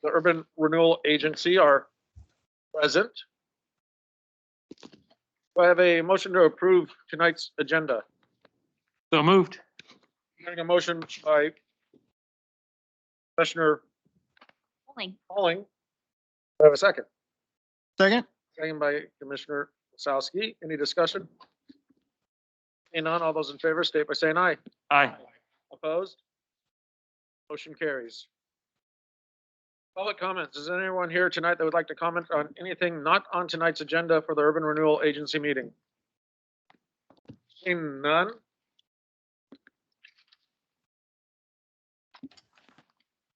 the Urban Renewal Agency are present. Do I have a motion to approve tonight's agenda? So moved. Hearing a motion by Commissioner Pauling. Do I have a second? Second? Second by Commissioner Wasowski. Any discussion? Seeing none, all those in favor state by saying aye. Aye. Opposed? Motion carries. Public comments. Is there anyone here tonight that would like to comment on anything not on tonight's agenda for the Urban Renewal Agency meeting? Seeing none.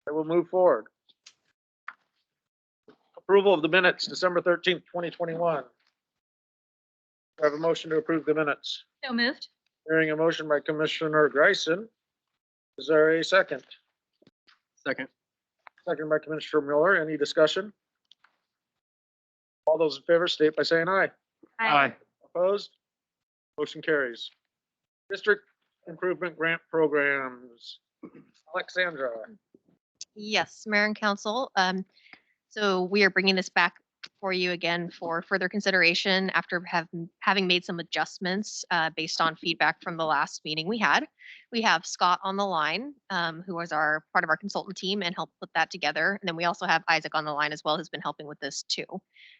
I will move forward. Approval of the minutes, December 13th, 2021. I have a motion to approve the minutes. So moved. Hearing a motion by Commissioner Greisen. Is there a second? Second. Second by Commissioner Miller. Any discussion? All those in favor state by saying aye. Aye. Opposed? Motion carries. District Improvement Grant Programs. Alexandra. Yes, Mayor and Council. So we are bringing this back for you again for further consideration after having made some adjustments based on feedback from the last meeting we had. We have Scott on the line, who was part of our consultant team and helped put that together. And then we also have Isaac on the line as well, who's been helping with this too.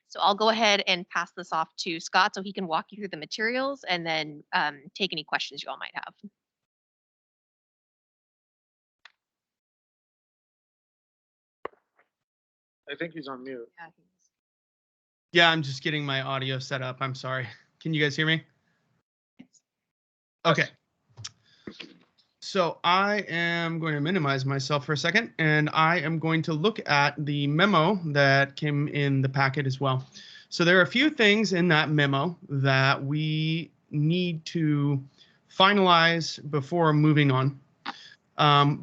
So I'll go ahead and pass this off to Scott so he can walk you through the materials and then take any questions you all might have. I think he's on mute. Yeah, I'm just getting my audio set up. I'm sorry. Can you guys hear me? Okay. So I am going to minimize myself for a second, and I am going to look at the memo that came in the packet as well. So there are a few things in that memo that we need to finalize before moving on.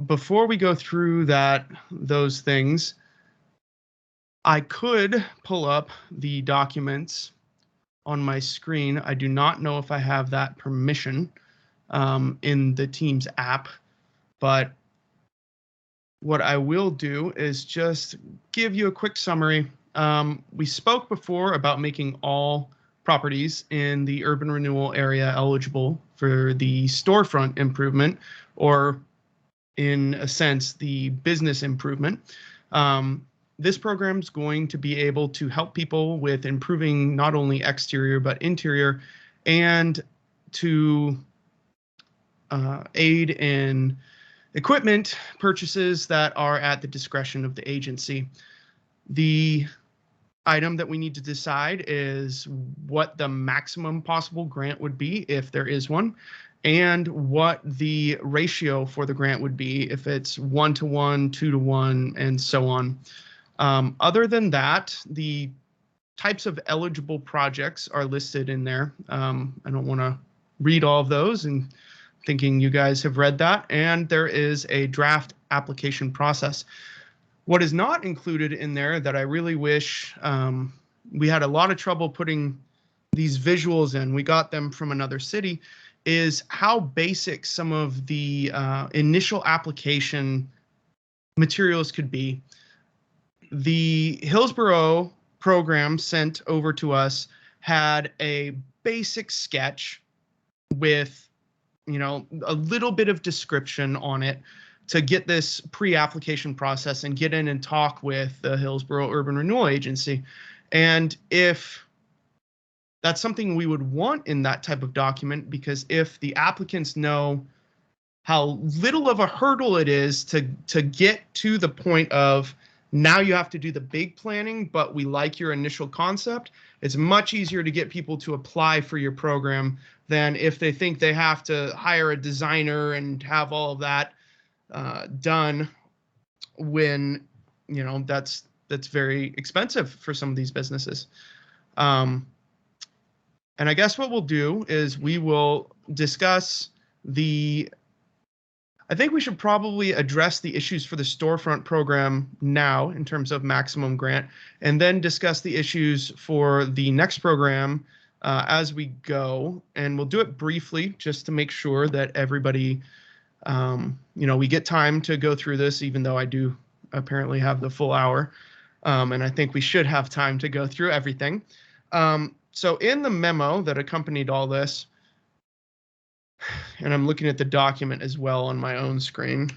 Before we go through those things, I could pull up the documents on my screen. I do not know if I have that permission in the Teams app, but what I will do is just give you a quick summary. We spoke before about making all properties in the urban renewal area eligible for the storefront improvement, or in a sense, the business improvement. This program is going to be able to help people with improving not only exterior but interior, and to aid in equipment purchases that are at the discretion of the agency. The item that we need to decide is what the maximum possible grant would be if there is one, and what the ratio for the grant would be if it's 1-to-1, 2-to-1, and so on. Other than that, the types of eligible projects are listed in there. I don't want to read all of those, and thinking you guys have read that. And there is a draft application process. What is not included in there that I really wish we had a lot of trouble putting these visuals in, we got them from another city, is how basic some of the initial application materials could be. The Hillsborough program sent over to us had a basic sketch with, a little bit of description on it to get this pre-application process and get in and talk with the Hillsborough Urban Renewal Agency. And if that's something we would want in that type of document, because if the applicants know how little of a hurdle it is to get to the point of, now you have to do the big planning, but we like your initial concept, it's much easier to get people to apply for your program than if they think they have to hire a designer and have all of that done, when, that's very expensive for some of these businesses. And I guess what we'll do is we will discuss I think we should probably address the issues for the storefront program now in terms of maximum grant, and then discuss the issues for the next program as we go. And we'll do it briefly just to make sure that everybody, we get time to go through this, even though I do apparently have the full hour. And I think we should have time to go through everything. So in the memo that accompanied all this, and I'm looking at the document as well on my own screen.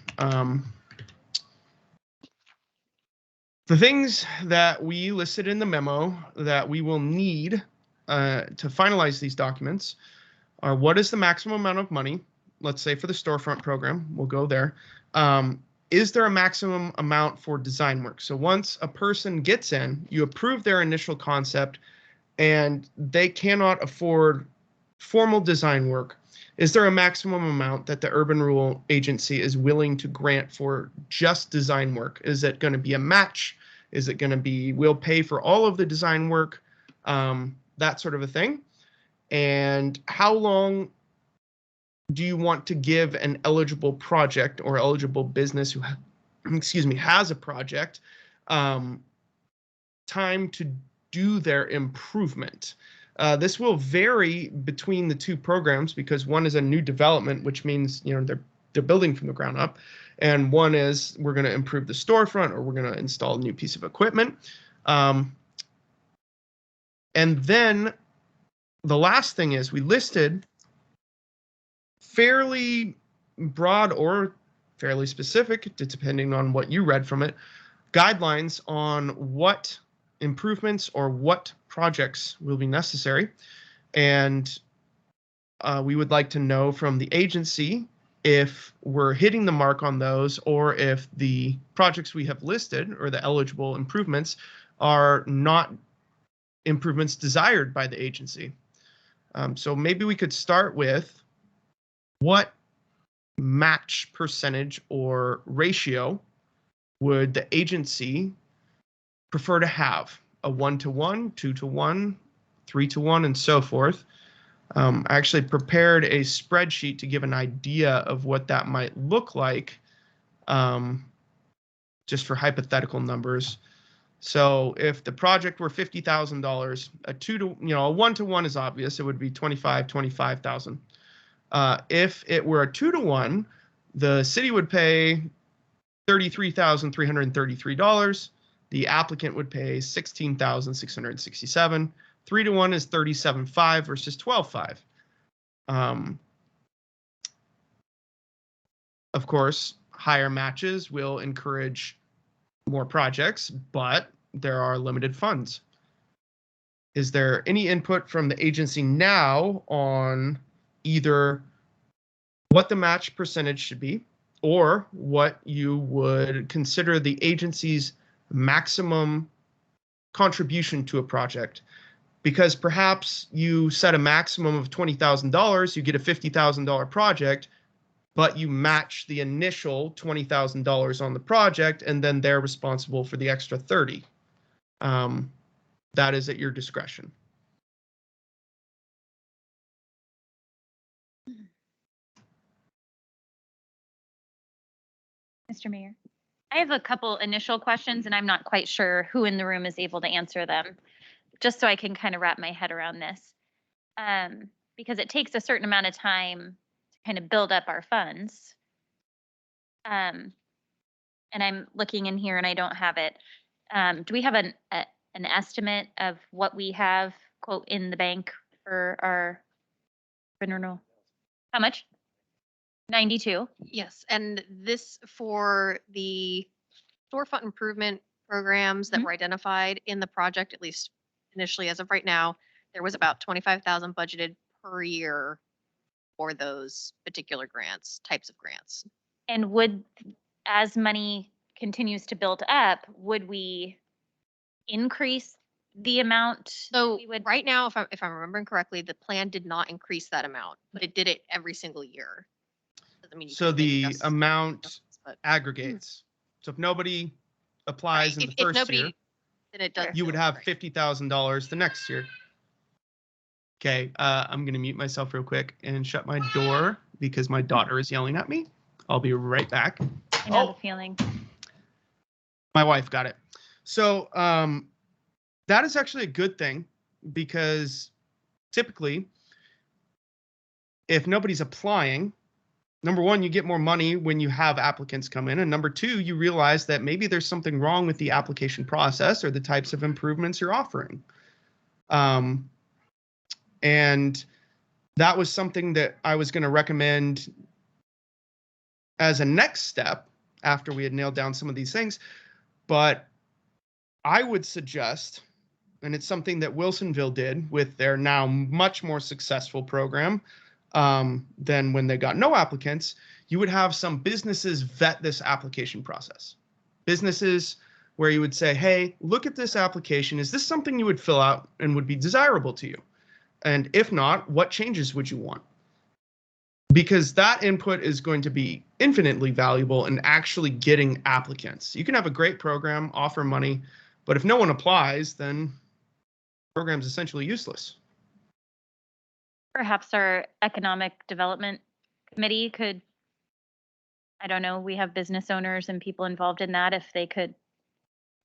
The things that we listed in the memo that we will need to finalize these documents are: what is the maximum amount of money? Let's say for the storefront program, we'll go there. Is there a maximum amount for design work? So once a person gets in, you approve their initial concept and they cannot afford formal design work. Is there a maximum amount that the Urban Renewal Agency is willing to grant for just design work? Is it going to be a match? Is it going to be, we'll pay for all of the design work, that sort of a thing? And how long do you want to give an eligible project or eligible business who, has a project, time to do their improvement? This will vary between the two programs because one is a new development, which means they're building from the ground up, and one is we're going to improve the storefront or we're going to install a new piece of equipment. And then the last thing is we listed fairly broad or fairly specific, depending on what you read from it, guidelines on what improvements or what projects will be necessary. And we would like to know from the agency if we're hitting the mark on those, or if the projects we have listed or the eligible improvements are not improvements desired by the agency. So maybe we could start with what match percentage or ratio would the agency prefer to have? A 1-to-1, 2-to-1, 3-to-1, and so forth. I actually prepared a spreadsheet to give an idea of what that might look like, just for hypothetical numbers. So if the project were $50,000, a 1-to-1 is obvious. It would be $25,000. If it were a 2-to-1, the city would pay $33,333. The applicant would pay $16,667. 3-to-1 is $37,500 versus $12,500. Of course, higher matches will encourage more projects, but there are limited funds. Is there any input from the agency now on either what the match percentage should be or what you would consider the agency's maximum contribution to a project? Because perhaps you set a maximum of $20,000, you get a $50,000 project, but you match the initial $20,000 on the project, and then they're responsible for the extra 30. That is at your discretion. Mr. Mayor, I have a couple initial questions and I'm not quite sure who in the room is able to answer them, just so I can kind of wrap my head around this. Because it takes a certain amount of time to kind of build up our funds. And I'm looking in here and I don't have it. Do we have an estimate of what we have, quote, in the bank for our renewal? How much? 92. Yes, and this for the storefront improvement programs that Mhm. were identified in the project, at least initially as of right now, there was about 25,000 budgeted per year for those particular types of grants. And would, as money continues to build up, would we increase the amount? So we would? right now, if I'm remembering correctly, the plan did not increase that amount, but it did it every single year. Doesn't mean you So couldn't make the adjustments, amount but aggregates. So if nobody applies right, in the if first nobody, year, then it does. Sure. you would still, have right. $50,000 the next year. Okay, I'm going to mute myself real quick and shut my door because my daughter is yelling at me. I'll be right back. I know the feeling. My wife got it. So that is actually a good thing because typically, if nobody's applying, number one, you get more money when you have applicants come in. And number two, you realize that maybe there's something wrong with the application process or the types of improvements you're offering. And that was something that I was going to recommend as a next step after we had nailed down some of these things. But I would suggest, and it's something that Wilsonville did with their now much more successful program than when they got no applicants, you would have some businesses vet this application process. Businesses where you would say, hey, look at this application. Is this something you would fill out and would be desirable to you? And if not, what changes would you want? Because that input is going to be infinitely valuable in actually getting applicants. You can have a great program, offer money, but if no one applies, then the program's essentially useless. Perhaps our economic development committee could, I don't know, we have business owners and people involved in that, if they could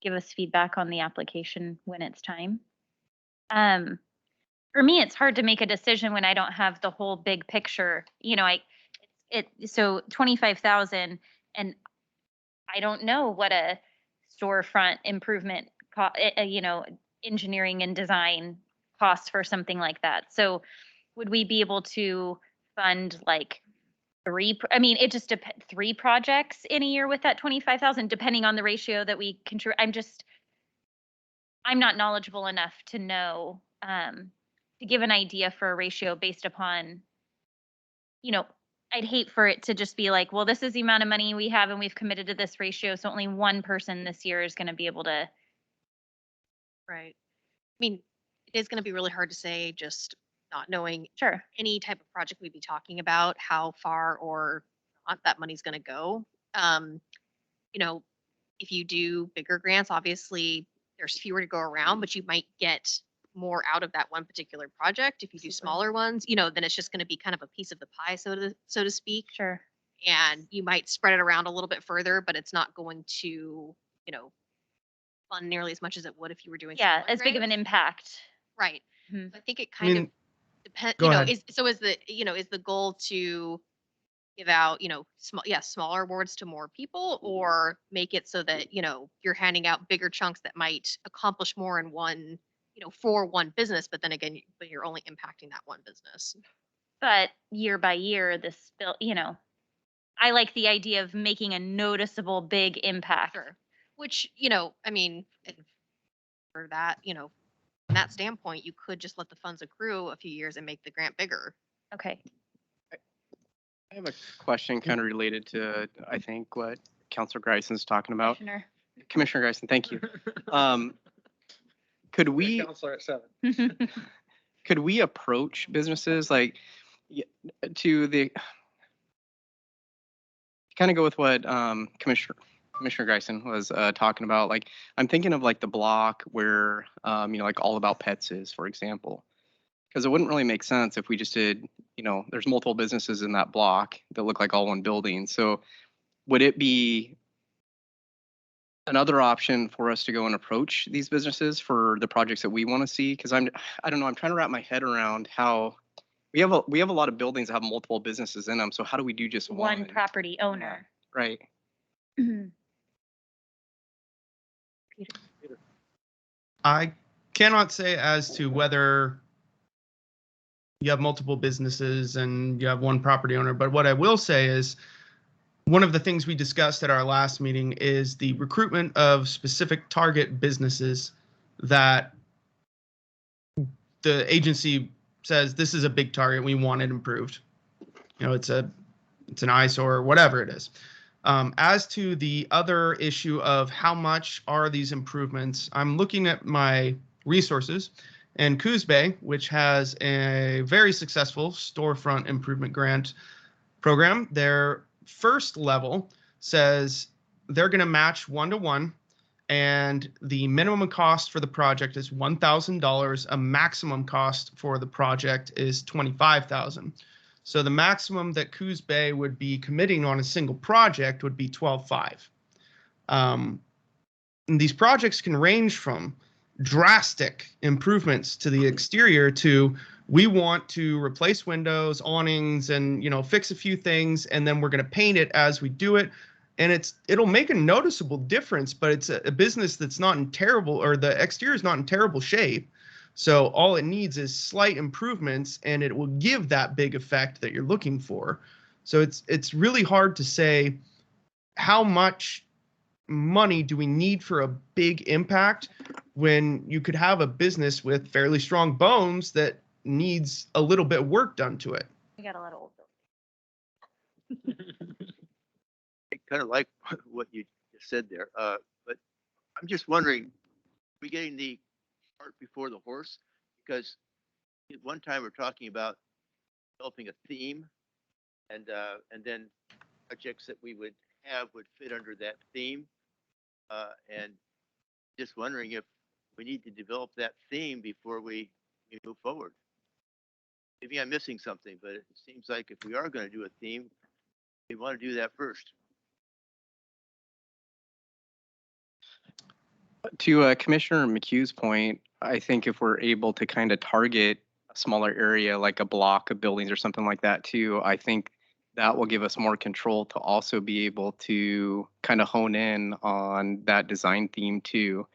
give us feedback on the application when it's time. For me, it's hard to make a decision when I don't have the whole big picture. You know, so 25,000, and I don't know what a storefront improvement, engineering and design costs for something like that. So would we be able to fund like it just depends, 3 projects in a year with that 25,000, depending on the ratio that we contribute? I'm not knowledgeable enough to know, to give an idea for a ratio based upon, I'd hate for it to just be like, well, this is the amount of money we have and we've committed to this ratio, so only one person this year is going to be able to. Right. I mean, it is going to be really hard to say, just not knowing Sure. any type of project we'd be talking about, how far or not that money's going to go. If you do bigger grants, obviously there's fewer to go around, but you might get more out of that one particular project. If you do smaller ones, then it's just going to be kind of a piece of the pie, so to speak. Sure. And you might spread it around a little bit further, but it's not going to, fund nearly as much as it would if you were doing smaller As big of an grants. impact. Right. Mhm. I think it kind of depends. Go ahead. Is the goal to give out, smaller awards to more people, or make it so that, you're handing out bigger chunks that might accomplish more in one, for one business, but then again, but you're only impacting that one business. But year by year, this bill, I like the idea of making a noticeable big impact. Sure. Which, and for that, from that standpoint, you could just let the funds accrue a few years and make the grant bigger. Okay. I have a question kind of related to, I think, what Councilor Greison's talking about. Commissioner Greisen, thank you. Could we Counselor at 7. could we approach businesses like to the kind of go with what Commissioner Greisen was talking about? Like, I'm thinking of like the block where like All About Pets is, for example, because it wouldn't really make sense if we just did, there's multiple businesses in that block that look like all one building. So would it be another option for us to go and approach these businesses for the projects that we want to see? Because I don't know, I'm trying to wrap my head around how we have a lot of buildings that have multiple businesses in them. So how do we do just One property owner. Right. I cannot say as to whether you have multiple businesses and you have one property owner, but what I will say is one of the things we discussed at our last meeting is the recruitment of specific target businesses that the agency says this is a big target, we want it improved. It's an eyesore or whatever it is. As to the other issue of how much are these improvements, I'm looking at my resources, and Coos Bay, which has a very successful storefront improvement grant program, their first level says they're going to match 1-to-1, and the minimum cost for the project is $1,000. A maximum cost for the project is $25,000. So the maximum that Coos Bay would be committing on a single project would be $12,500. And these projects can range from drastic improvements to the exterior to We want to replace windows, awnings, and fix a few things, and then we're going to paint it as we do it. And it'll make a noticeable difference, but it's a business that's not in terrible, or the exterior is not in terrible shape. So all it needs is slight improvements, and it will give that big effect that you're looking for. So it's really hard to say how much money do we need for a big impact when you could have a business with fairly strong bones that needs a little bit of work done to it. We got a lot of old. I kind of like what you just said there, but I'm just wondering, we getting the cart before the horse? Because at one time we're talking about developing a theme, and then projects that we would have would fit under that theme, and just wondering if we need to develop that theme before we move forward. Maybe I'm missing something, but it seems like if we are going to do a theme, we want to do that first. To Commissioner McHugh's point, I think if we're able to kind of target a smaller area, like a block of buildings or something like that too, I think that will give us more control to also be able to kind of hone in on that design theme too.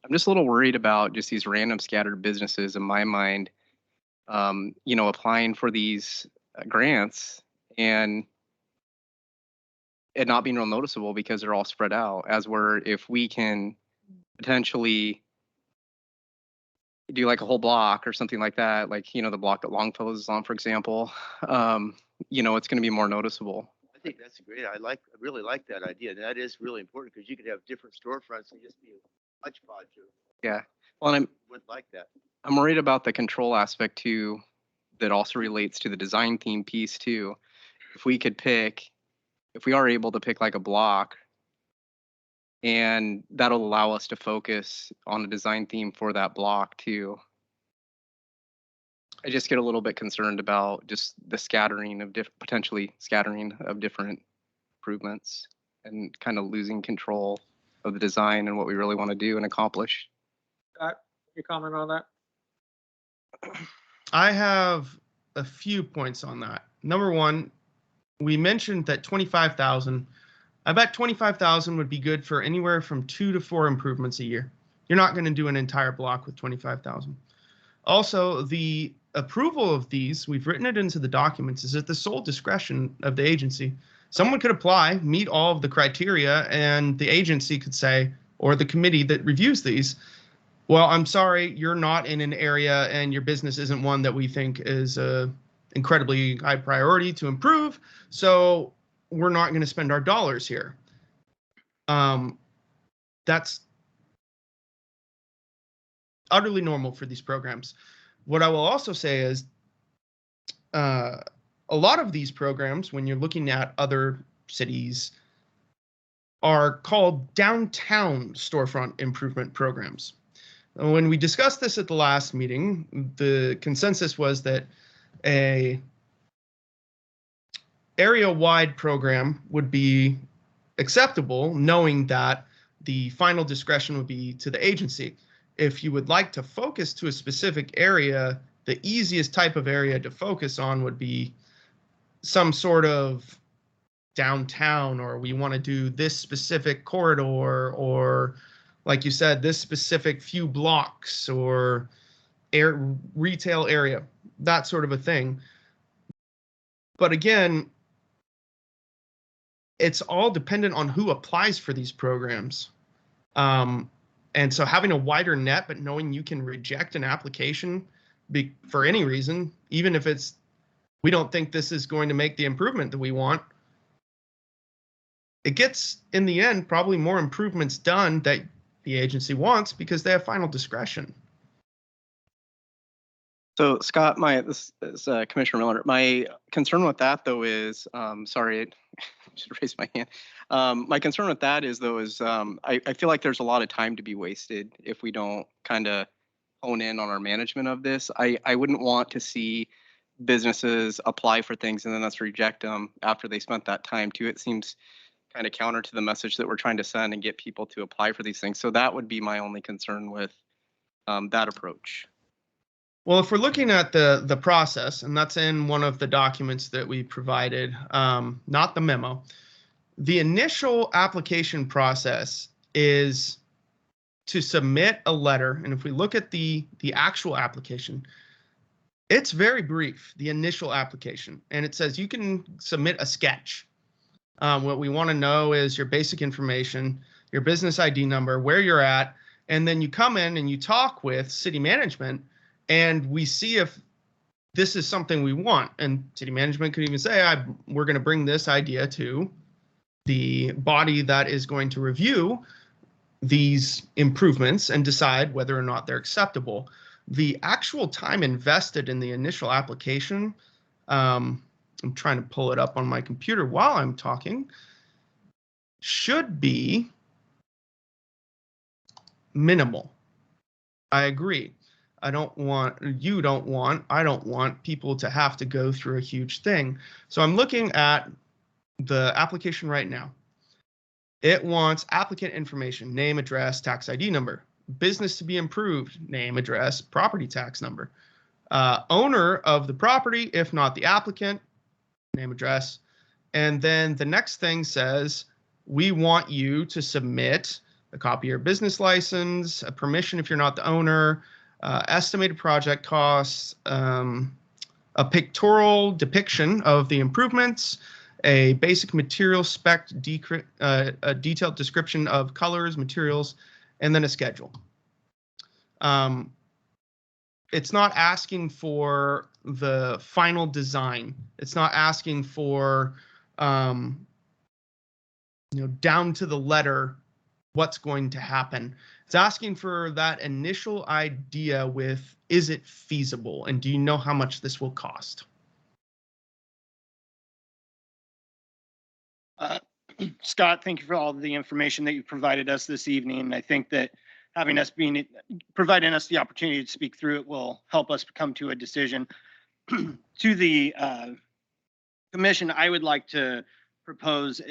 I'm just a little worried about just these random scattered businesses in my mind, applying for these grants and it not being real noticeable because they're all spread out. As where if we can potentially do like a whole block or something like that, like the block that Longfellow's is on, for example, it's going to be more noticeable. I think that's great. I really like that idea. That is really important because you could have different storefronts and just be a hodgepodge of. Yeah. Well, and Would like that. I'm worried about the control aspect too, that also relates to the design theme piece too. If we are able to pick like a block, and that'll allow us to focus on the design theme for that block too. I just get a little bit concerned about just the scattering of potentially scattering of different improvements and kind of losing control of the design and what we really want to do and accomplish. Scott, your comment on that? I have a few points on that. Number one, we mentioned that 25,000. I bet 25,000 would be good for anywhere from 2 to 4 improvements a year. You're not going to do an entire block with 25,000. Also, the approval of these, we've written it into the documents, is at the sole discretion of the agency. Someone could apply, meet all of the criteria, and the agency could say, or the committee that reviews these, well, I'm sorry, you're not in an area and your business isn't one that we think is a incredibly high priority to improve, so we're not going to spend our dollars here. That's utterly normal for these programs. What I will also say is a lot of these programs, when you're looking at other cities, are called downtown storefront improvement programs. When we discussed this at the last meeting, the consensus was that a area-wide program would be acceptable, knowing that the final discretion would be to the agency. If you would like to focus to a specific area, the easiest type of area to focus on would be some sort of downtown, or we want to do this specific corridor, or like you said, this specific few blocks or retail area, that sort of a thing. But again, it's all dependent on who applies for these programs. And so having a wider net, but knowing you can reject an application for any reason, even if we don't think this is going to make the improvement that we want, it gets, in the end, probably more improvements done that the agency wants because they have final discretion. So Scott, this is Commissioner Miller. My concern with that though is, sorry, I should raise my hand. My concern with that is I feel like there's a lot of time to be wasted if we don't kind of hone in on our management of this. I wouldn't want to see businesses apply for things and then us reject them after they spent that time too. It seems kind of counter to the message that we're trying to send and get people to apply for these things. So that would be my only concern with that approach. Well, if we're looking at the process, and that's in one of the documents that we provided, not the memo, the initial application process is to submit a letter. And if we look at the actual application, it's very brief, the initial application. And it says you can submit a sketch. What we want to know is your basic information, your business ID number, where you're at, and then you come in and you talk with city management, and we see if this is something we want. And city management could even say, we're going to bring this idea to the body that is going to review these improvements and decide whether or not they're acceptable. The actual time invested in the initial application, I'm trying to pull it up on my computer while I'm talking, should be minimal. I agree. I don't want people to have to go through a huge thing. So I'm looking at the application right now. It wants applicant information, name, address, tax ID number, business to be improved, name, address, property tax number, owner of the property, if not the applicant, name, address. And then the next thing says, we want you to submit a copy of your business license, a permission if you're not the owner, estimated project costs, a pictorial depiction of the improvements, a basic material spec, a detailed description of colors, materials, and then a schedule. It's not asking for the final design. It's not asking for, down to the letter what's going to happen. It's asking for that initial idea with, is it feasible? And do you know how much this will cost? Scott, thank you for all of the information that you provided us this evening. I think that providing us the opportunity to speak through it will help us come to a decision. To the commission, I would like to propose,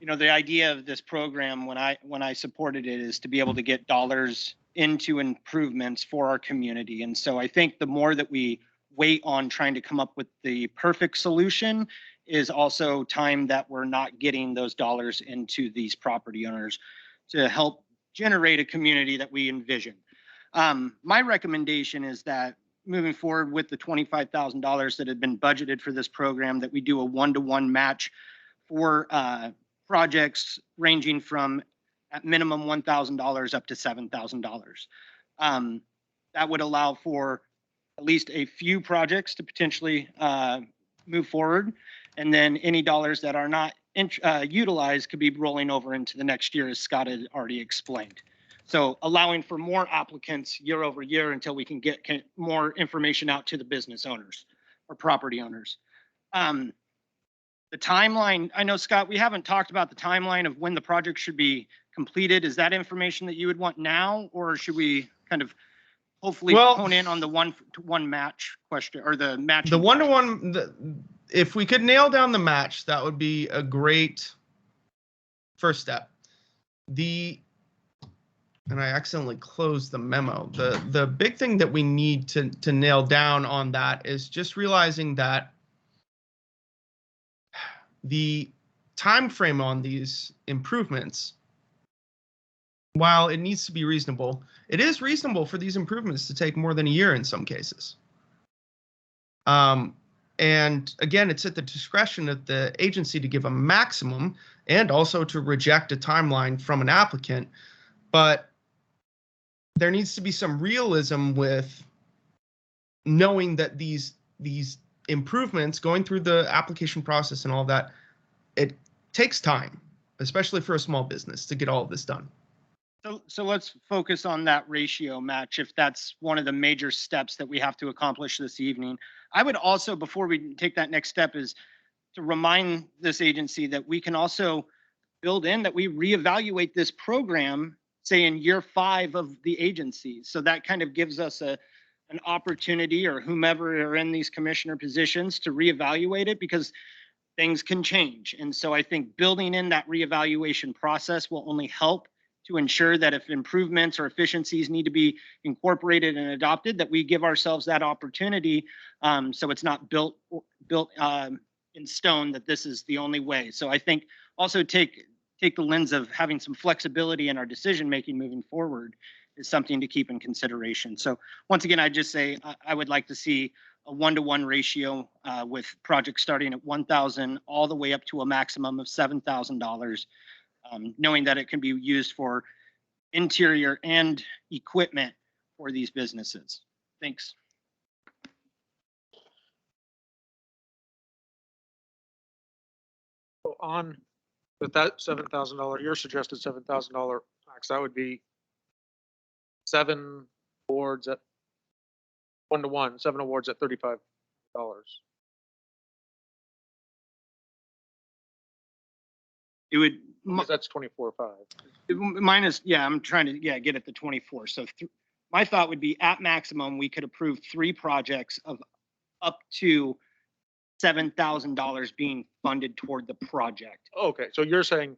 the idea of this program when I supported it is to be able to get dollars into improvements for our community. And so I think the more that we wait on trying to come up with the perfect solution is also time that we're not getting those dollars into these property owners to help generate a community that we envision. My recommendation is that moving forward with the $25,000 that had been budgeted for this program, that we do a one-to-one match for projects ranging from at minimum $1,000 up to $7,000. That would allow for at least a few projects to potentially move forward. And then any dollars that are not utilized could be rolling over into the next year, as Scott had already explained. So allowing for more applicants year over year until we can get more information out to the business owners or property owners. The timeline, I know, Scott, we haven't talked about the timeline of when the project should be completed. Is that information that you would want now, or should we kind of hopefully hone in on the one-to-one match question, or the match? The one-to-one, if we could nail down the match, that would be a great first step. And I accidentally closed the memo. The big thing that we need to nail down on that is just realizing that the time frame on these improvements, while it needs to be reasonable, it is reasonable for these improvements to take more than a year in some cases. And again, it's at the discretion of the agency to give a maximum and also to reject a timeline from an applicant. But there needs to be some realism with knowing that these improvements, going through the application process and all that, it takes time, especially for a small business, to get all of this done. So let's focus on that ratio match, if that's one of the major steps that we have to accomplish this evening. I would also, before we take that next step, is to remind this agency that we can also build in that we reevaluate this program, say in year 5 of the agency. So that kind of gives us an opportunity, or whomever are in these commissioner positions, to reevaluate it, because things can change. And so I think building in that reevaluation process will only help to ensure that if improvements or efficiencies need to be incorporated and adopted, that we give ourselves that opportunity. So it's not built in stone that this is the only way. So I think also take the lens of having some flexibility in our decision making moving forward is something to keep in consideration. So once again, I just say I would like to see a 1-to-1 ratio with projects starting at 1,000 all the way up to a maximum of $7,000, knowing that it can be used for interior and equipment for these businesses. Thanks. So on with that $7,000, your suggested $7,000 max, that would be 7 boards at 1-to-1, 7 awards at $35. It would, Because that's 24/5. minus, yeah, I'm trying to, get at the 24. So my thought would be at maximum, we could approve 3 projects of up to $7,000 being funded toward the project. Okay, so you're saying,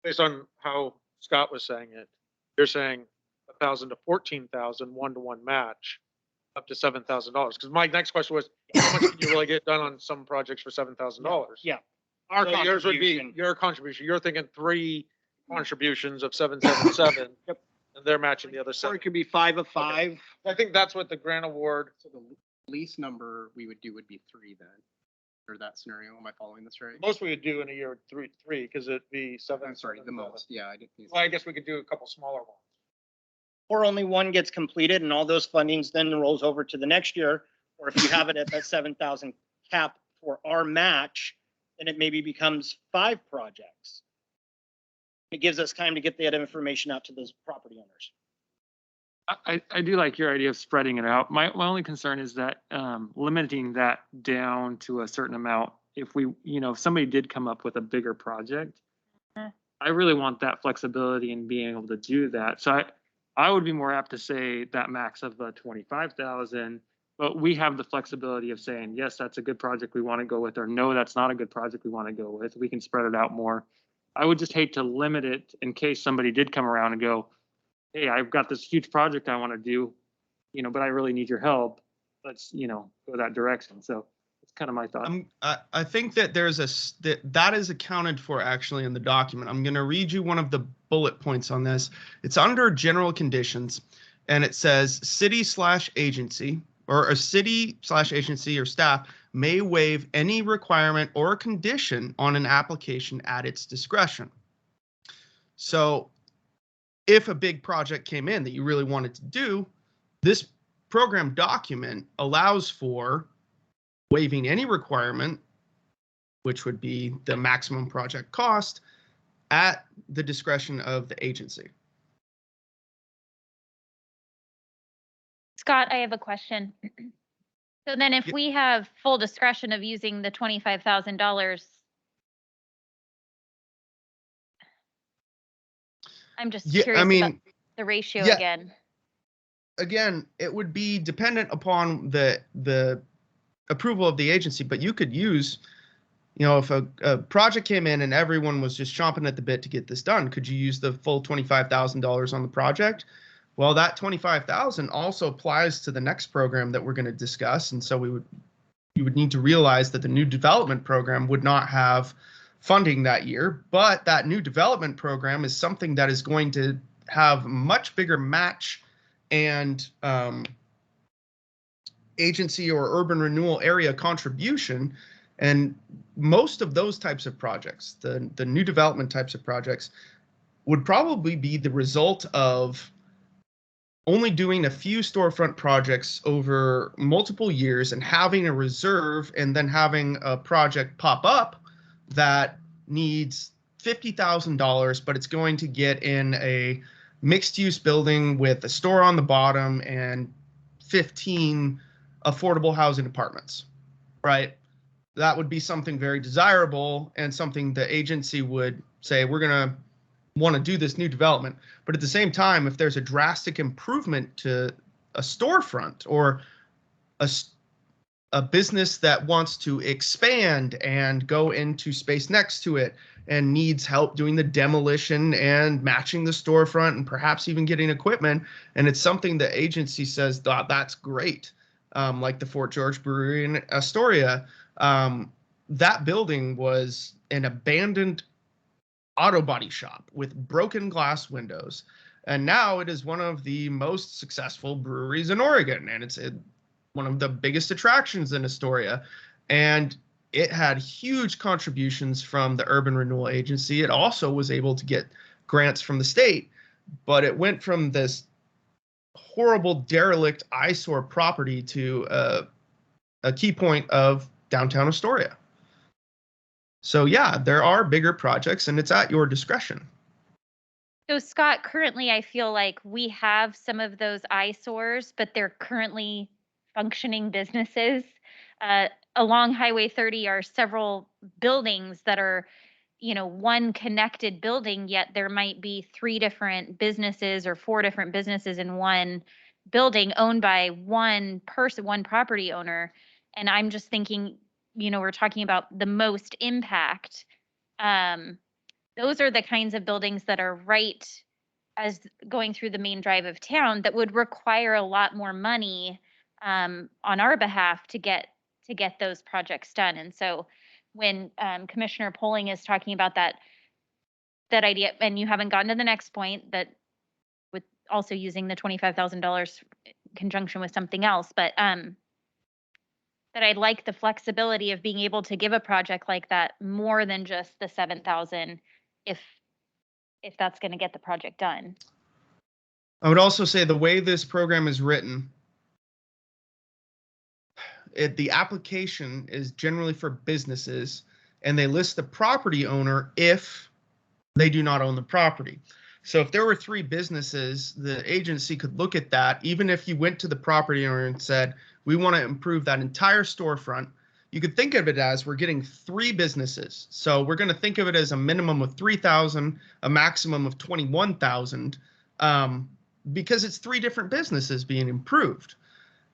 based on how Scott was saying it, you're saying 1,000 to 14,000, 1-to-1 match, up to $7,000. Because my next question was, how much can you really get done on some projects for $7,000? Yeah. Our So yours would be contribution. your contribution. You're thinking 3 contributions of 777. Yep. And they're matching the other Or 7. it could be 5 of 5. I think that's what the grant award. So the least number we would do would be 3 then, for that scenario. Am I following this right? Most we would do in a year, three, because it'd be 7. I'm sorry, the 7, most. Yeah, I didn't. Well, I guess we could do a couple smaller ones. Or only one gets completed and all those fundings then rolls over to the next year. Or if you have it at that 7,000 cap for our match, then it maybe becomes 5 projects. It gives us time to get that information out to those property owners. I do like your idea of spreading it out. My only concern is that limiting that down to a certain amount. If we, if somebody did come up with a bigger project, I really want that flexibility in being able to do that. So I would be more apt to say that max of 25,000, but we have the flexibility of saying, yes, that's a good project we want to go with, or no, that's not a good project we want to go with. We can spread it out more. I would just hate to limit it in case somebody did come around and go, hey, I've got this huge project I want to do, but I really need your help. Let's, go that direction. So it's kind of my thought. I think that that is accounted for actually in the document. I'm going to read you one of the bullet points on this. It's under general conditions, and it says city/agency or a city/agency or staff may waive any requirement or condition on an application at its discretion. So if a big project came in that you really wanted to do, this program document allows for waiving any requirement, which would be the maximum project cost, at the discretion of the agency. Scott, I have a question. So then if we have full discretion of using the $25,000, I'm just curious about the ratio again. Again, it would be dependent upon the approval of the agency, but you could use, if a project came in and everyone was just chomping at the bit to get this done, could you use the full $25,000 on the project? Well, that $25,000 also applies to the next program that we're going to discuss, and so you would need to realize that the new development program would not have funding that year, but that new development program is something that is going to have much bigger match and agency or urban renewal area contribution. And most of those types of projects, the new development types of projects, would probably be the result of only doing a few storefront projects over multiple years and having a reserve, and then having a project pop up that needs $50,000, but it's going to get in a mixed-use building with a store on the bottom and 15 affordable housing apartments, right? That would be something very desirable and something the agency would say, we're going to want to do this new development. But at the same time, if there's a drastic improvement to a storefront or a business that wants to expand and go into space next to it and needs help doing the demolition and matching the storefront and perhaps even getting equipment. And it's something the agency says that's great. Like the Fort George Brewery in Astoria, that building was an abandoned auto body shop with broken glass windows. And now it is one of the most successful breweries in Oregon. And it's one of the biggest attractions in Astoria. And it had huge contributions from the Urban Renewal Agency. It also was able to get grants from the state, but it went from this horrible derelict eyesore property to a key point of downtown Astoria. So yeah, there are bigger projects and it's at your discretion. So Scott, currently I feel like we have some of those eyesores, but they're currently functioning businesses. Along Highway 30 are several buildings that are, one connected building, yet there might be 3 different businesses or 4 different businesses in one building owned by one person, one property owner. And I'm just thinking, we're talking about the most impact. Those are the kinds of buildings that are right as going through the main drive of town that would require a lot more money on our behalf to get those projects done. And so when Commissioner Polling is talking about that idea, and you haven't gotten to the next point, that with also using the $25,000 in conjunction with something else, but that I'd like the flexibility of being able to give a project like that more than just the 7,000 if that's going to get the project done. I would also say the way this program is written, the application is generally for businesses, and they list the property owner if they do not own the property. So if there were 3 businesses, the agency could look at that. Even if you went to the property owner and said, we want to improve that entire storefront, you could think of it as we're getting 3 businesses. So we're going to think of it as a minimum of 3,000, a maximum of 21,000, because it's 3 different businesses being improved.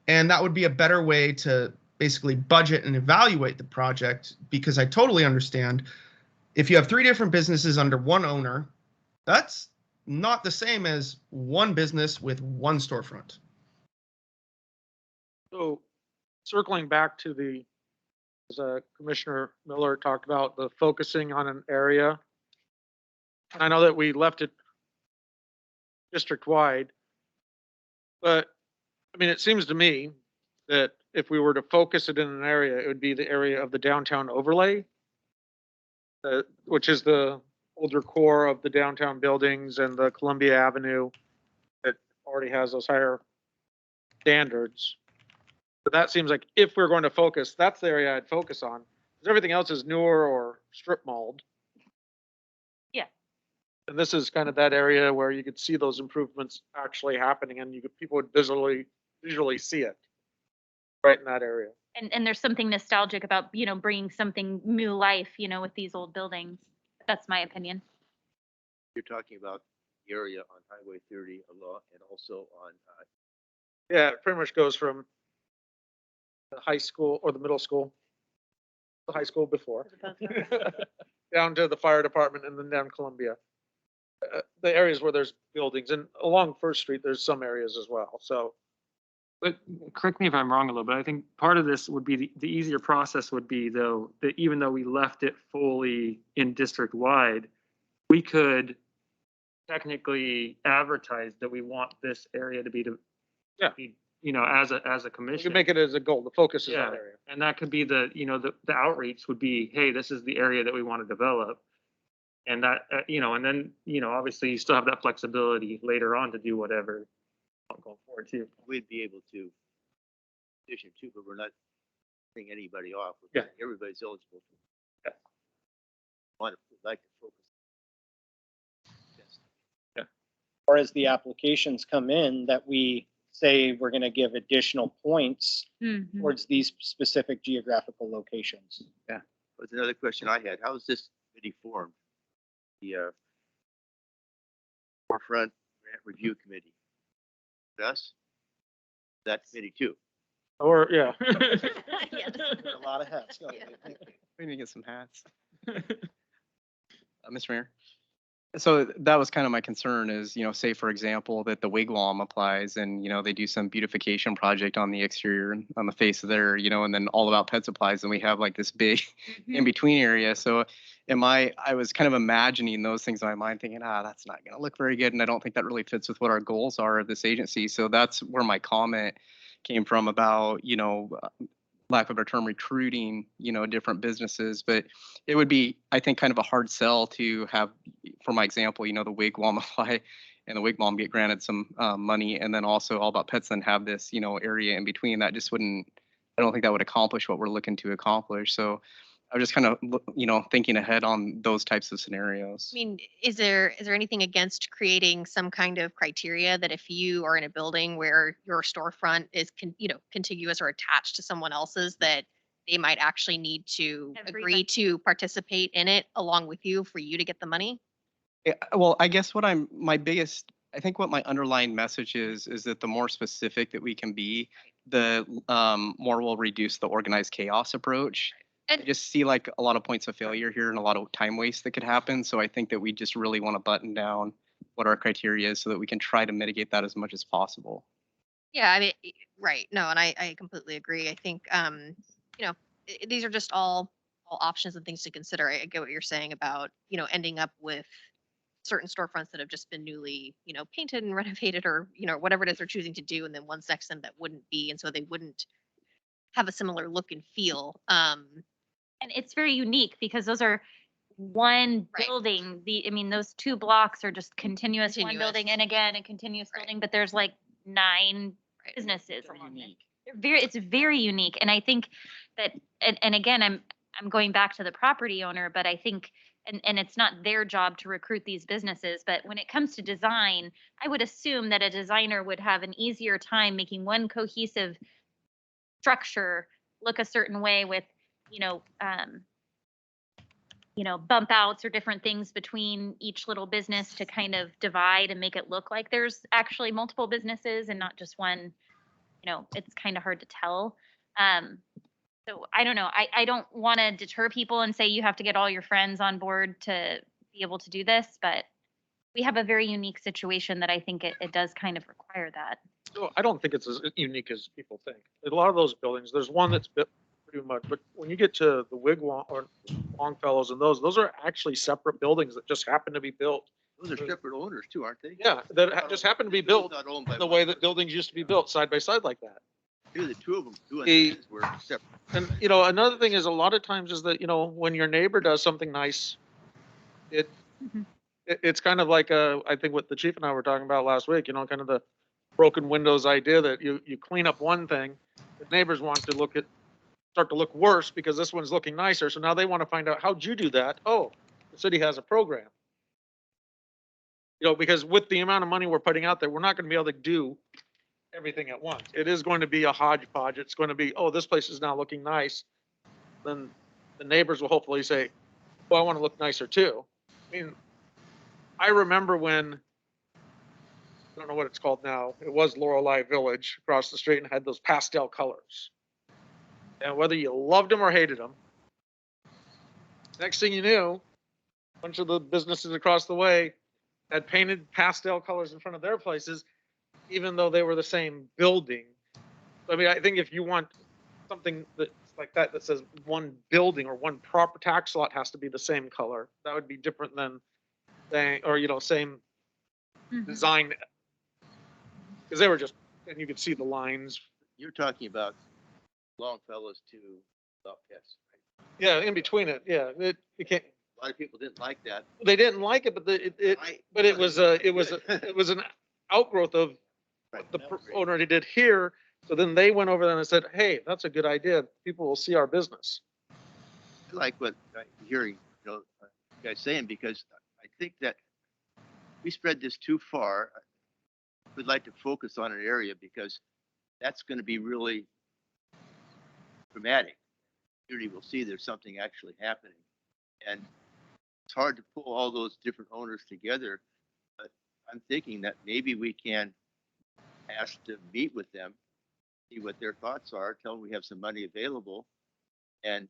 And that would be a better way to basically budget and evaluate the project, because I totally understand if you have 3 different businesses under one owner, that's not the same as one business with one storefront. So circling back to as Commissioner Miller talked about, the focusing on an area. I know that we left it district-wide, but I mean, it seems to me that if we were to focus it in an area, it would be the area of the downtown overlay, which is the older core of the downtown buildings and the Columbia Avenue that already has those higher standards. But that seems like if we're going to focus, that's the area I'd focus on. Because everything else is newer or strip malled. Yeah. And this is kind of that area where you could see those improvements actually happening, and people would visually see it right in that area. And there's something nostalgic about, bringing something new life, with these old buildings. That's my opinion. You're talking about the area on Highway 30 a lot, and also on, Yeah, it pretty much goes from the high school or the middle school, the high school before, down to the fire department and then down Columbia. The areas where there's buildings, and along First Street, there's some areas as well. So, But correct me if I'm wrong a little bit. I think part of this would be the easier process would be, though, that even though we left it fully in district wide, we could technically advertise that we want this area to be Yeah. as a we commission. can make it as a goal. The focus is Yeah. that area. And that could be the outreach would be, hey, this is the area that we want to develop. And that, and then, obviously you still have that flexibility later on to do whatever going forward too. we'd be able to petition too, but we're not putting anybody off. We're Yeah. saying everybody's eligible. Yeah. Want to like to focus. Yes. Or as the applications come in, that we say we're going to give additional points Mhm. towards these specific geographical locations. That's another question I had. How is this committee formed? The Forefront Grant Review Committee. Us? That committee too. Or, yeah. Yes. A lot of hats. Yeah. We need to get some hats. Mr. Mayor. So that was kind of my concern is, say for example, that the wigwam applies and, they do some beautification project on the exterior, on the face of there, and then all about pet supplies and we have like this big in between area. So I was kind of imagining those things in my mind thinking, that's not going to look very good. And I don't think that really fits with what our goals are of this agency. So that's where my comment came from about, lack of a better term, recruiting, different businesses. But it would be, I think, kind of a hard sell to have, for my example, the wigwam apply and the wigwam get granted some money. And then also All About Pets then have this, area in between. That just wouldn't, I don't think that would accomplish what we're looking to accomplish. So I was just kind of, thinking ahead on those types of scenarios. I mean, is there anything against creating some kind of criteria that if you are in a building where your storefront is, contiguous or attached to someone else's, that they might actually need to agree Everybody. to participate in it along with you for you to get the money? Yeah, well, I guess I think what my underlying message is that the more specific that we can be, the more we'll reduce the organized chaos approach. I And- just see like a lot of points of failure here and a lot of time waste that could happen. So I think that we just really want to button down what our criteria is so that we can try to mitigate that as much as possible. Yeah, I mean, right. No, and I completely agree. I think, these are just all options and things to consider. I get what you're saying about, ending up with certain storefronts that have just been newly, painted and renovated or, whatever it is they're choosing to do. And then one's next to them that wouldn't be. And so they wouldn't have a similar look and feel. And it's very unique because those are one Right. building. I mean, those 2 blocks are just continuous, one building Continuous. and again, a continuous Right. building, but there's like 9 Right. businesses Very along there. unique. It's very unique. And I think that, and again, I'm going back to the property owner, but I think, and it's not their job to recruit these businesses, but when it comes to design, I would assume that a designer would have an easier time making one cohesive structure look a certain way with, you know, um, bump outs or different things between each little business to kind of divide and make it look like there's actually multiple businesses and not just one. It's kind of hard to tell. So I don't know. I don't want to deter people and say you have to get all your friends on board to be able to do this, but we have a very unique situation that I think it does kind of require that. No, I don't think it's as unique as people think. A lot of those buildings, there's one that's built pretty much, but when you get to the Wigwam or Longfellows and those are actually separate buildings that just happen to be built. Those are separate owners too, aren't they? Yeah, that just happen to be built Not owned by the one way that person. buildings used to be built side by side like that. Here, the two of them, two The- entities were separate. And, another thing is a lot of times is that, when your neighbor does something nice, Mhm. it's kind of like, I think what the chief and I were talking about last week, kind of the broken windows idea that you clean up one thing, the neighbors want to start to look worse because this one's looking nicer. So now they want to find out, how'd you do that? Oh, the city has a program. Because with the amount of money we're putting out there, we're not going to be able to do everything at once. It is going to be a hodgepodge. It's going to be, oh, this place is now looking nice. Then the neighbors will hopefully say, well, I want to look nicer too. I mean, I remember when, I don't know what it's called now, it was Lorelei Village across the street and had those pastel colors. And whether you loved them or hated them, next thing you knew, a bunch of the businesses across the way had painted pastel colors in front of their places, even though they were the same building. So, I mean, I think if you want something that's like that says one building or one proper tax lot has to be the same color, that would be different than saying, or, same Mhm. design. Because they were just, and you could see the lines. You're talking about Longfellows to Pets. Right? Yeah, in between it. Yeah, it can't. A lot of people didn't like that. They didn't like it, but it was an outgrowth of what the owner already did here. So then they went over there and said, "Hey, that's a good idea. People will see our business." I like what I'm hearing, you guys saying, because I think that we spread this too far. We'd like to focus on an area because that's going to be really dramatic. Community will see there's something actually happening, and it's hard to pull all those different owners together. But I'm thinking that maybe we can ask to meet with them, see what their thoughts are, tell them we have some money available, and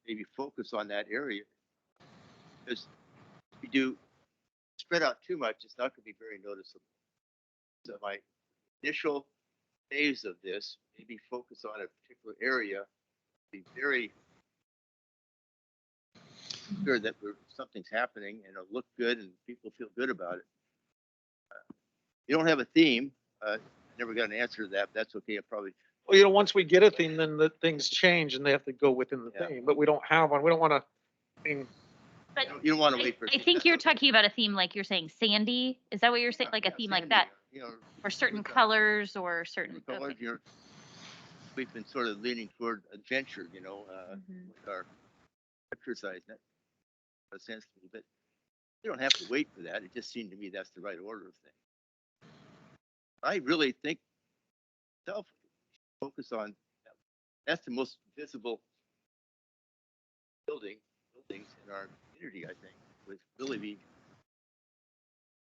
maybe focus on that area. Because you do spread out too much, it's not going to be very noticeable. So my initial phase of this, maybe focus on a particular area, be very sure that something's happening and it'll look good and people feel good about it. You don't have a theme. Never got an answer to that. But that's okay. I probably. Well, once we get a theme, then the things change and they have to go within the Yeah. theme, but we don't have one. We don't want to, I mean, But You don't want to wait for. I think you're talking about a theme like you're saying Sandy. Is that what you're saying? Like a theme like that? You know, Or certain with the- colors or certain. colors, okay. We've been sort of leaning toward adventure, Mhm. with our exercise. That makes sense to me, but you don't have to wait for that. It just seemed to me that's the right order of things. I really think focus on that's the most visible buildings in our community. I think would really be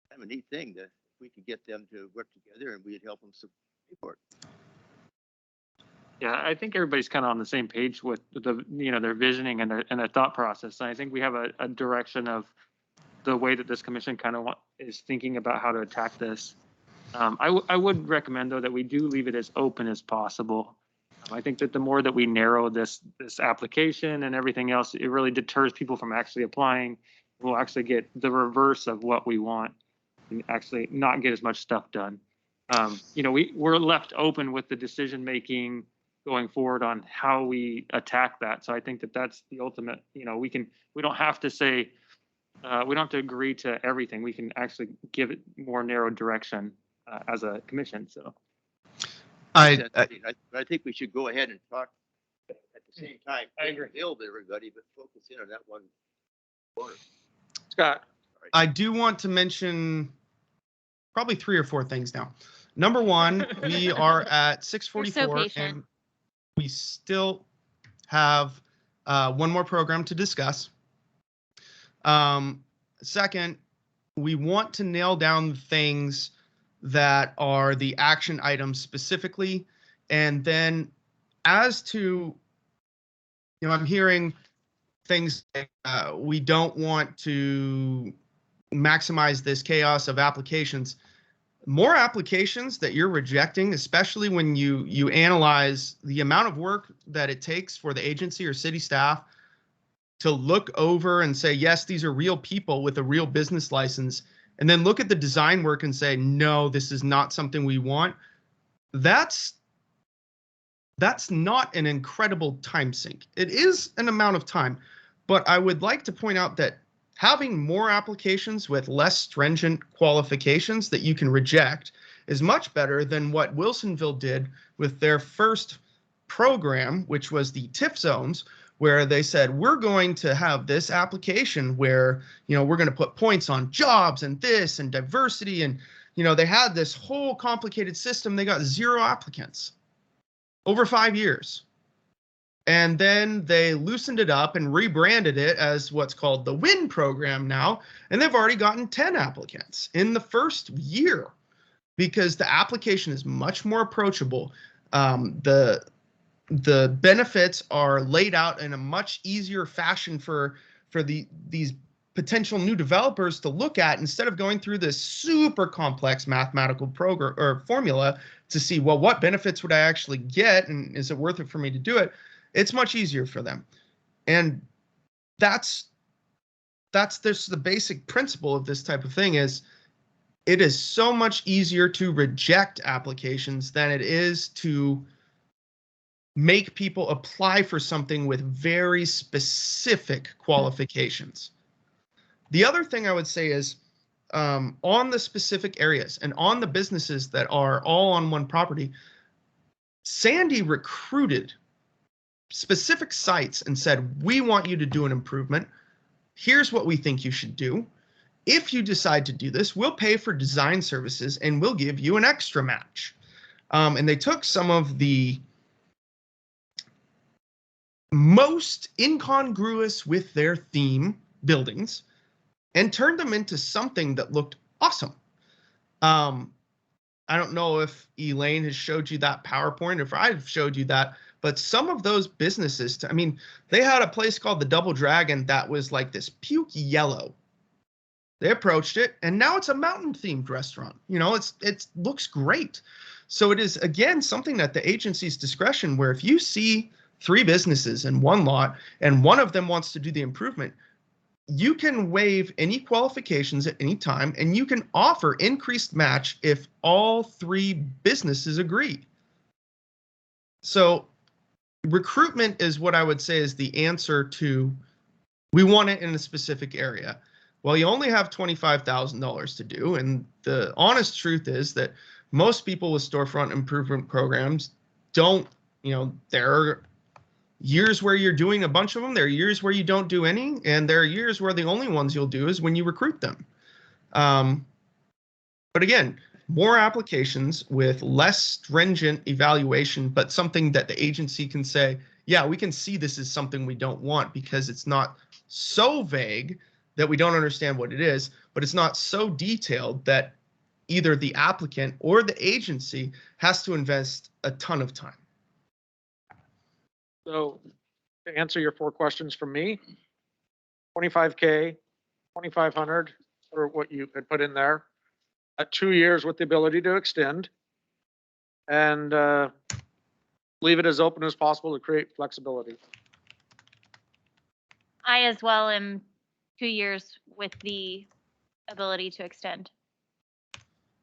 kind of a neat thing that if we could get them to work together and we'd help them support. Yeah, I think everybody's kind of on the same page with the, their visioning and their thought process. And I think we have a direction of the way that this commission kind of is thinking about how to attack this. I would recommend, though, that we do leave it as open as possible. I think that the more that we narrow this application and everything else, it really deters people from actually applying. We'll actually get the reverse of what we want and actually not get as much stuff done. We're left open with the decision making going forward on how we attack that. So I think that that's the ultimate. We don't have to say we don't have to agree to everything. We can actually give it more narrow direction as a commission. So I I think we should go ahead and talk at the same time. I agree. Build everybody, but focus in on that one corner. Scott, I do want to mention probably 3 or 4 things now. Number one, we are at 6:44 patient. and we still have one more program to discuss. Second, we want to nail down things that are the action items specifically. And then as to, I'm hearing things like we don't want to maximize this chaos of applications. More applications that you're rejecting, especially when you analyze the amount of work that it takes for the agency or city staff to look over and say, yes, these are real people with a real business license, and then look at the design work and say, no, this is not something we want. That's not an incredible time sink. It is an amount of time, but I would like to point out that having more applications with less stringent qualifications that you can reject is much better than what Wilsonville did with their first program, which was the TIF zones, where they said, we're going to have this application where, we're going to put points on jobs and this and diversity. And, they had this whole complicated system. They got 0 applicants over 5 years. And then they loosened it up and rebranded it as what's called the WIN program now. And they've already gotten 10 applicants in the first year because the application is much more approachable. The benefits are laid out in a much easier fashion for these potential new developers to look at instead of going through this super complex mathematical program or formula to see, well, what benefits would I actually get and is it worth it for me to do it? It's much easier for them. And that's the basic principle of this type of thing is it is so much easier to reject applications than it is to make people apply for something with very specific qualifications. The other thing I would say is on the specific areas and on the businesses that are all on one property, Sandy recruited specific sites and said, we want you to do an improvement. Here's what we think you should do. If you decide to do this, we'll pay for design services and we'll give you an extra match. And they took some of the most incongruous with their theme buildings and turned them into something that looked awesome. I don't know if Elaine has showed you that PowerPoint, or if I've showed you that, but some of those businesses, they had a place called the Double Dragon that was like this puke yellow. They approached it, and now it's a mountain themed restaurant. You know, it looks great. So it is, again, something at the agency's discretion, where if you see 3 businesses in one lot and one of them wants to do the improvement, you can waive any qualifications at any time, and you can offer increased match if all 3 businesses agree. So recruitment is what I would say is the answer to, we want it in a specific area. Well, you only have $25,000 to do, and the honest truth is that most people with storefront improvement programs don't, there are years where you're doing a bunch of them, there are years where you don't do any, and there are years where the only ones you'll do is when you recruit them. But again, more applications with less stringent evaluation, but something that the agency can say, yeah, we can see this is something we don't want, because it's not so vague that we don't understand what it is, but it's not so detailed that either the applicant or the agency has to invest a ton of time. So to answer your 4 questions from me, 25K, 2,500, or what you had put in there, at 2 years with the ability to extend, and leave it as open as possible to create flexibility. I as well am 2 years with the ability to extend.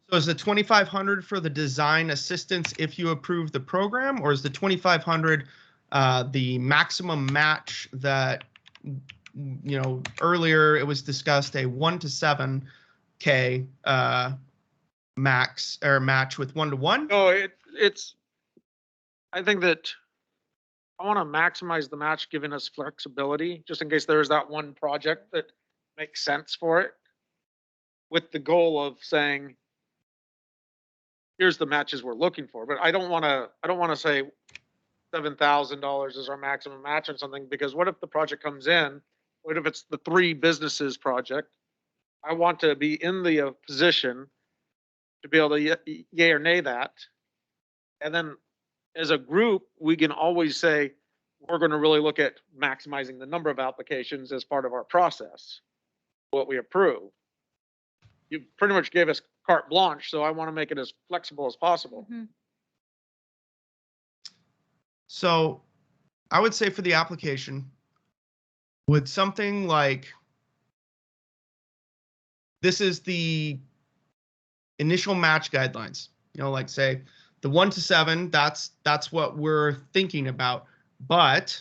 So is the 2,500 for the design assistance if you approve the program, or is the 2,500 the maximum match that, earlier it was discussed, a 1 to 7K max or match with 1 to 1? No, it's, I think that I want to maximize the match, giving us flexibility, just in case there is that one project that makes sense for it, with the goal of saying, here's the matches we're looking for. But I don't want to say $7,000 is our maximum match or something, because what if the project comes in? What if it's the 3 businesses project? I want to be in the position to be able to yay or nay that. And then as a group, we can always say, we're going to really look at maximizing the number of applications as part of our process, what we approve. You pretty much gave us carte blanche, so I want to make it as flexible as possible. Mhm. So I would say for the application, would something like, this is the initial match guidelines, like say the 1 to 7, that's what we're thinking about. But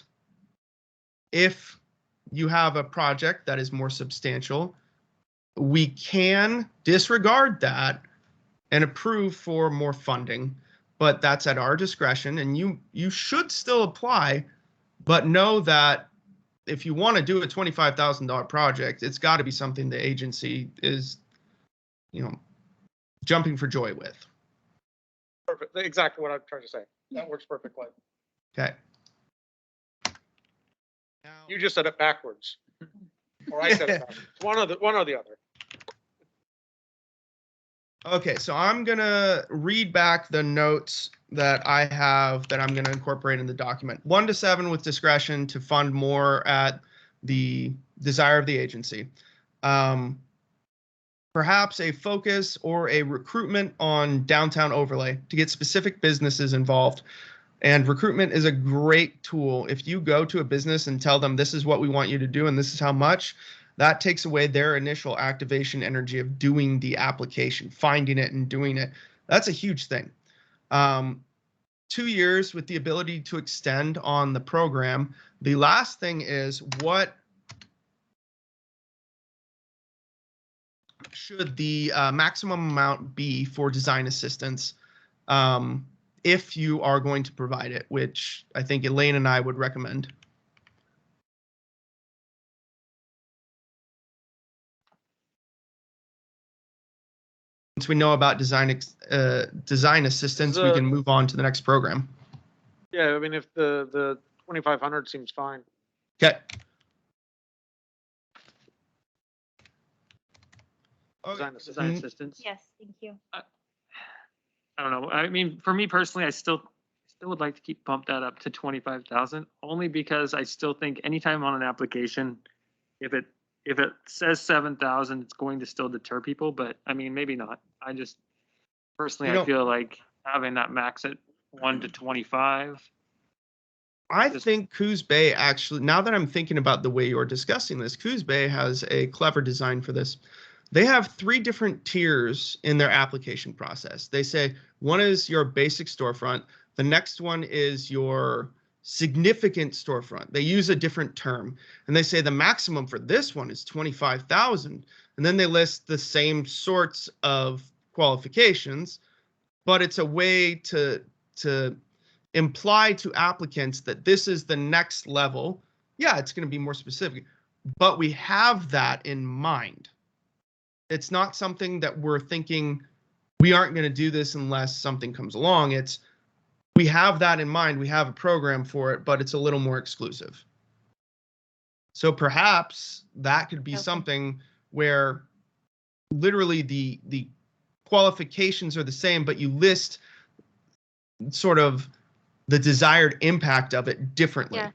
if you have a project that is more substantial, we can disregard that and approve for more funding, but that's at our discretion, and you should still apply, but know that if you want to do a $25,000 project, it's got to be something the agency is, jumping for joy with. Perfect. Exactly what I'm trying to say. That works perfectly. Okay. You just said it backwards. Or I said it backwards. One or the other. Okay, so I'm gonna read back the notes that I have that I'm gonna incorporate in the document. 1 to 7 with discretion to fund more at the desire of the agency. Perhaps a focus or a recruitment on downtown overlay to get specific businesses involved. And recruitment is a great tool. If you go to a business and tell them this is what we want you to do and this is how much, that takes away their initial activation energy of doing the application, finding it and doing it. That's a huge thing. 2 years with the ability to extend on the program. The last thing is, what should the maximum amount be for design assistance if you are going to provide it, which I think Elaine and I would recommend. Once we know about design assistance, we can move on to the next program. Yeah, I mean, if the 2,500 seems fine. Okay. Design assistance. Yes, thank you. I don't know. I mean, for me personally, I still would like to bump that up to 25,000, only because I still think anytime on an application, if it if it says 7,000, it's going to still deter people, but I mean, maybe not. I just personally, You know- I feel like having that max at 1 to 25. I Just- think Coos Bay actually, now that I'm thinking about the way you're discussing this, Coos Bay has a clever design for this. They have 3 different tiers in their application process. They say one is your basic storefront. The next one is your significant storefront. They use a different term, and they say the maximum for this one is 25,000. And then they list the same sorts of qualifications, but it's a way to imply to applicants that this is the next level. Yeah, it's going to be more specific, but we have that in mind. It's not something that we're thinking we aren't going to do this unless something comes along. It's we have that in mind. We have a program for it, but it's a little more exclusive. So perhaps that could be Okay. something where literally the qualifications are the same, but you list sort of the desired impact of it differently. Yeah.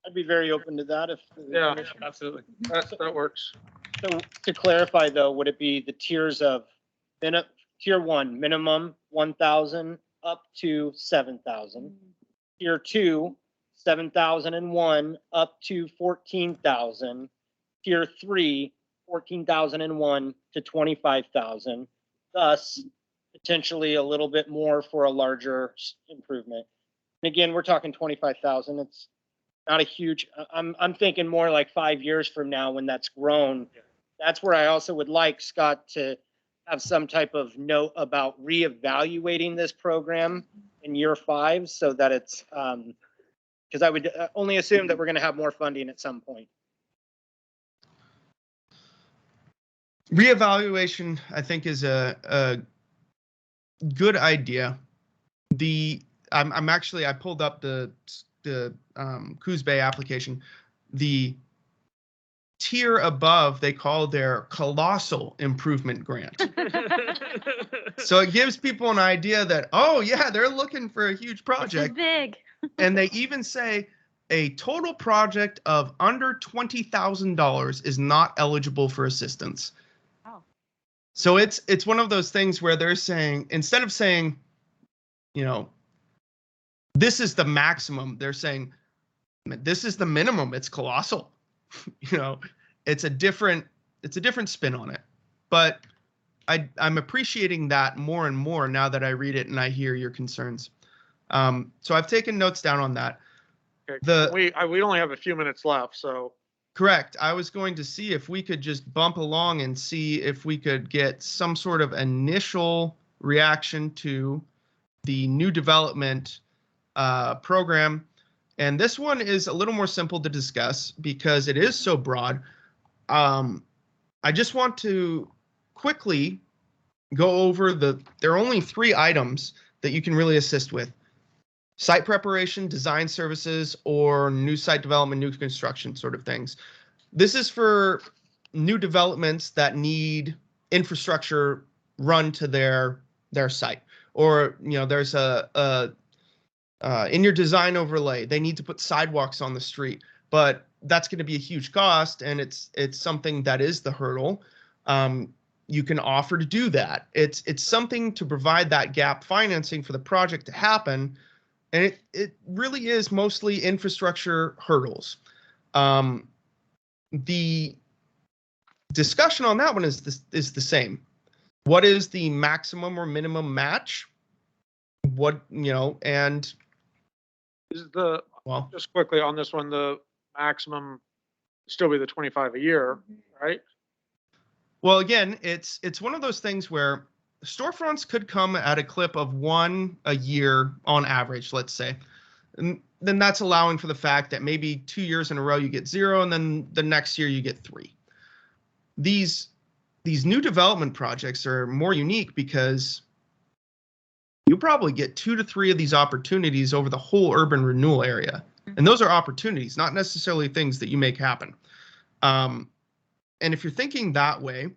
I'd be very open to that if. Yeah. Absolutely. That works. So to clarify though, would it be the tiers of tier 1, minimum 1,000 up to 7,000? Tier 2, 7,001 up to 14,000. Tier 3, 14,001 to 25,000. Thus, potentially a little bit more for a larger improvement. And again, we're talking 25,000. It's not a huge, I'm thinking more like 5 years from now when that's grown. That's where I also would like Scott to have some type of note about reevaluating this program in year 5 so that it's, because I would only assume that we're going to have more funding at some point. Reevaluation, I think, is a good idea. I'm actually, I pulled up the Coos Bay application. The tier above they call their colossal improvement grant. So it gives people an idea that, oh yeah, they're looking for a huge This is project. big. And they even say a total project of under $20,000 is not eligible for assistance. Oh. So it's one of those things where they're saying, instead of saying, you know, this is the maximum, they're saying this is the minimum. It's colossal. You know, it's a different spin on it. But I'm appreciating that more and more now that I read it and I hear your concerns. So I've taken notes down on that. Okay. We only have a few minutes left, so Correct. I was going to see if we could just bump along and see if we could get some sort of initial reaction to the new development program. And this one is a little more simple to discuss because it is so broad. I just want to quickly go over there are only 3 items that you can really assist with: site preparation, design services, or new site development, new construction sort of things. This is for new developments that need infrastructure run to their site, or there's in your design overlay, they need to put sidewalks on the street, but that's going to be a huge cost, and it's something that is the hurdle. You can offer to do that. It's something to provide that gap financing for the project to happen, and it really is mostly infrastructure hurdles. The discussion on that one is the same. What is the maximum or minimum match? And is well, just quickly on this one, the maximum still be the 25 a year, right? well, again, it's one of those things where storefronts could come at a clip of 1 a year on average, let's say. And then that's allowing for the fact that maybe 2 years in a row you get 0, and then the next year you get 3. These new development projects are more unique because you probably get 2 to 3 of these opportunities over the whole urban renewal area. And those are opportunities, not necessarily things that you make happen. And if you're thinking that way,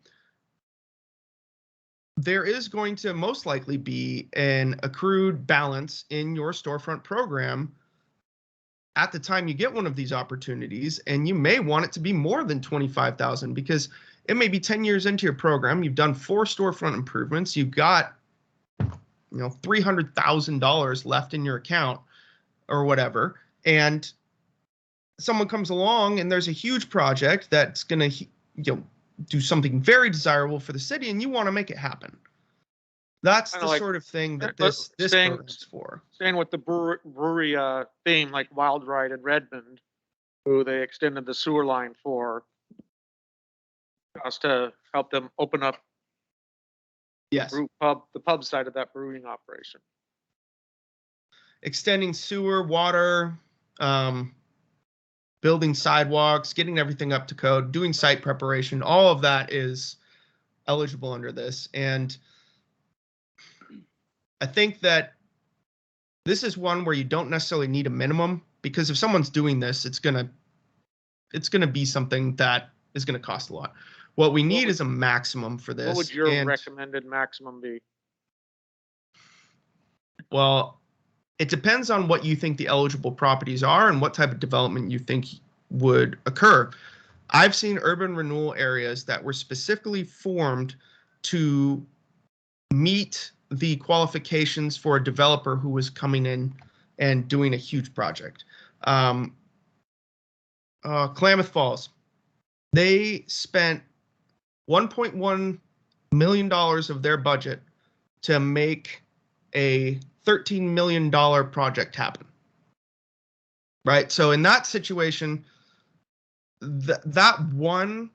there is going to most likely be an accrued balance in your storefront program at the time you get one of these opportunities, and you may want it to be more than 25,000 because it may be 10 years into your program. You've done 4 storefront improvements. You've got, $300,000 left in your account or whatever. And someone comes along and there's a huge project that's going to, do something very desirable for the city, and you want to make it happen. That's Kinda the like- sort of thing that but this staying- program's for. Staying with the brewery theme, like Wild Ride in Redmond, who they extended the sewer line for us to help them open up Yes. the pub side of that brewing operation. Extending sewer, water, building sidewalks, getting everything up to code, doing site preparation, all of that is eligible under this. And I think that this is one where you don't necessarily need a minimum, because if someone's doing this, it's gonna be something that is gonna cost a lot. What we need is a maximum for this. What would your and- recommended maximum be? Well, it depends on what you think the eligible properties are and what type of development you think would occur. I've seen urban renewal areas that were specifically formed to meet the qualifications for a developer who was coming in and doing a huge project. Klamath Falls, they spent $1.1 million of their budget to make a $13 million project happen. Right? So in that situation, that one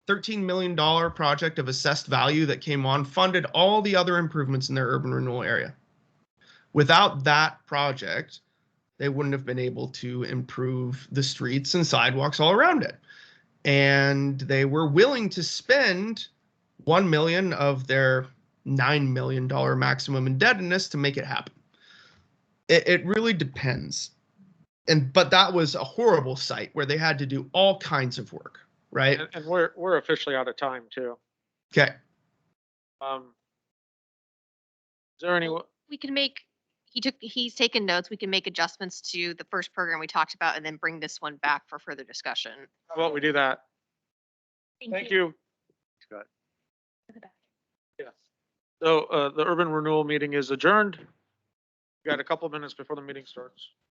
$13 million project of assessed value that came on funded all the other improvements in their urban renewal area. Without that project, they wouldn't have been able to improve the streets and sidewalks all around it. And they were willing to spend $1 million of their $9 million maximum indebtedness to make it happen. It really depends. But that was a horrible site where they had to do all kinds of work, right? And we're officially out of time too. Okay. Is there any, We can make, he's taken notes. We can make adjustments to the first program we talked about and then bring this one back for further discussion. how about we do that? Thank you. Scott. Yes. So the urban renewal meeting is adjourned. We got a couple minutes before the meeting starts.